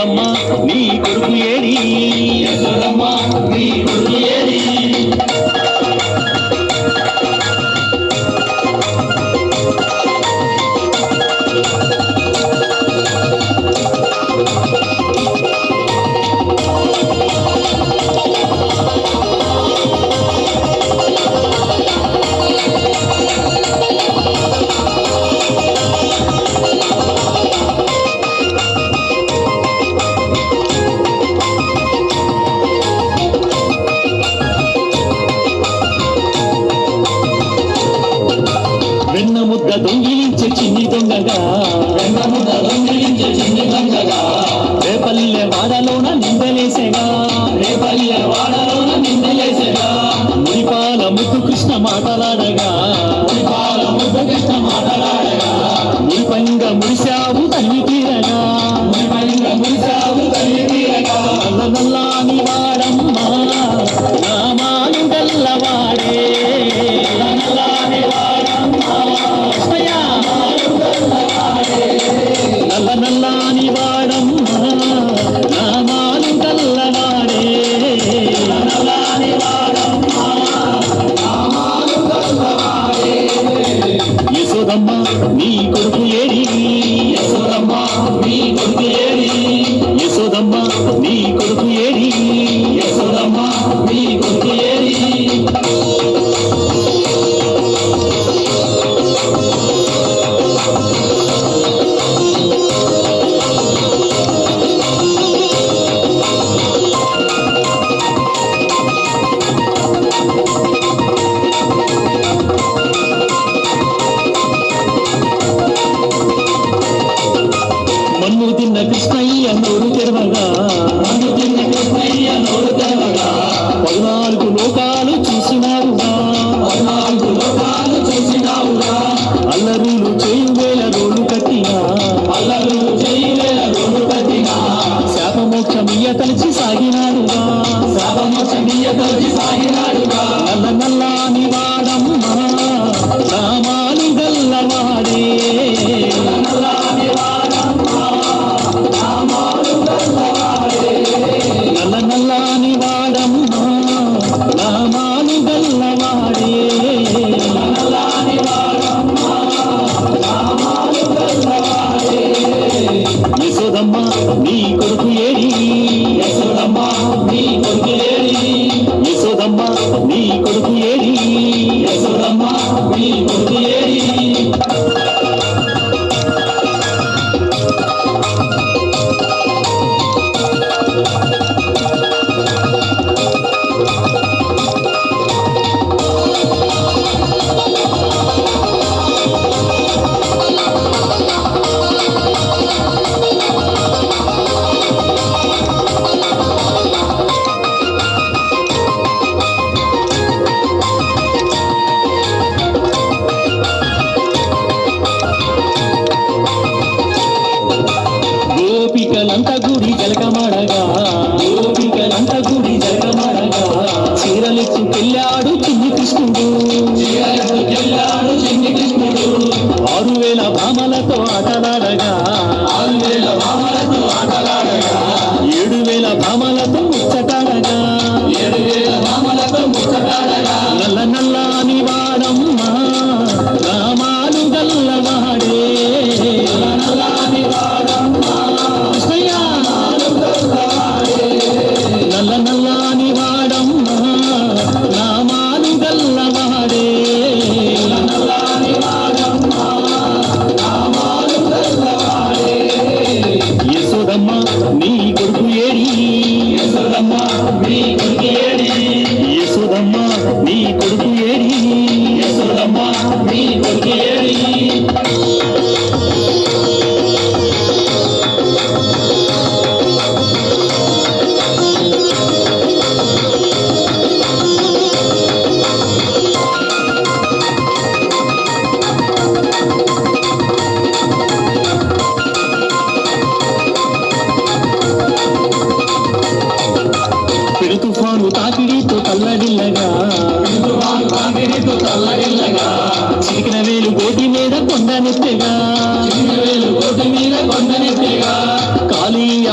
యశోదమ్మ నీ కొడుకు ఏడి, యశోదమ్మ నీ కొడుకు ఏడి. వెన్న ముద్ద దొంగిలించే చిన్ని దొంగగా, వెన్న ముద్ద దొంగిలించే చిన్ని దొంగగా, రేపల్లె వాడలోన నిందలేసేగా, రేపల్లె వాడలోన నిందలేసేగా. మురిపాల ముద్దు కృష్ణ మాటలాడగా, మురిపాల ముద్దు కృష్ణ మాటలాడగా. మురిపంగ మురిశావు తల్లి తీరగా, మురిపంగ మురిశావు తల్లి తీరగా. నల్ల నల్లాని వాడమ్మా నామాలు గల్లవాడే, నల్లాని వాడమ్మా నల్ల నల్లాని వాడమ్మా నామాలు గల్లవాడే, నల్లాని వాడమ్మా నామాలు గల్లవాడే. యశోదమ్మ నీ కొడుకు ఏడి, యశోదమ్మ నీ కొడుకు ఏడి, యశోదమ్మ నీ కొడుకు ఏడి, యశోదమ్మ నీ కొడుకు ఏడి. మన్ను తిన్న కృష్ణయ్య నోరు తెరవగా, మన్ను తిన్న కృష్ణయ్య నోరు తెరవగా. 14 లోకాలు చూసినావుగా, 14 లోకాలు చూసినావుగా. అల్లరులు చేయువేల రోలు కట్టినా, అల్లరులు చేయువేల రోలు కట్టినా. శాపమోక్షమియ తలిచి సాగినాడుగా, శాపమోక్షమియ తలిచి సాగినాడుగా. నల్ల నల్లాని వాడమ్మా నామాలు గల్లవాడే, నల్లాని వాడమ్మా నామాలు గల్లవాడే. నల్ల నల్లాని వాడమ్మా నామాలు గల్లవాడే, నల్లాని వాడమ్మా నామాలు గల్లవాడే. యశోదమ్మ నీ కొడుకు ఏడి, యశోదమ్మ నీ కొడుకు ఏడి, యశోదమ్మ నీ కొడుకు ఏడి, యశోదమ్మ నీ కొడుకు ఏడి. గోపికలంత గుడి జలకమడగా, గోపికలంత గుడి జలకమడగా. చీరలెత్తు పెళ్ళాడు చిన్ని కృష్ణుడు, చీరలెత్తు పెళ్ళాడు చిన్ని కృష్ణుడు. 6000 భామలతో ఆటలాడగా, 6000 భామలతో ఆటలాడగా. 7000 భామలతో ముచ్చటాడగా, 7000 భామలతో ముచ్చటాడగా. నల్ల నల్లాని వాడమ్మా నామాలు గల్లవాడే, నల్లాని వాడమ్మా కృష్ణయ్య నామాలు గల్లవాడే.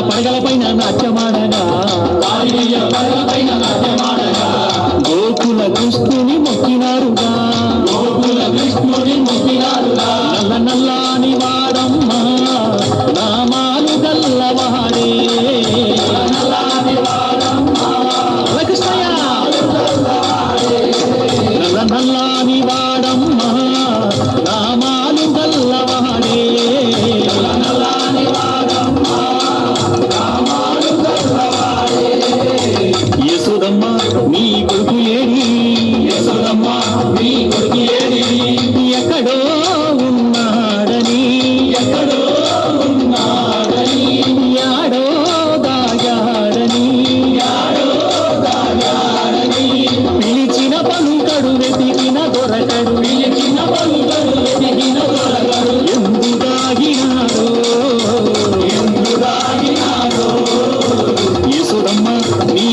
పడగలపైన నాట్యమాడగా గోకుల కృష్ణుని మొక్కినారుగా నల్ల నల్లాని వాడమ్మ నామాలు గల్లవాడే కృష్ణయ్య నల్ల నల్లాని వాడమ్మ నామాలు గల్లవాడే యశోదమ్మ నీ కొడుకు ఏడి ఎక్కడో ఉన్నాడని యాడో దాగాడని పిలిచిన పలుకడు వెతికిన దొరకడు ఎందు దాగినాడో యశోదమ్మ నీ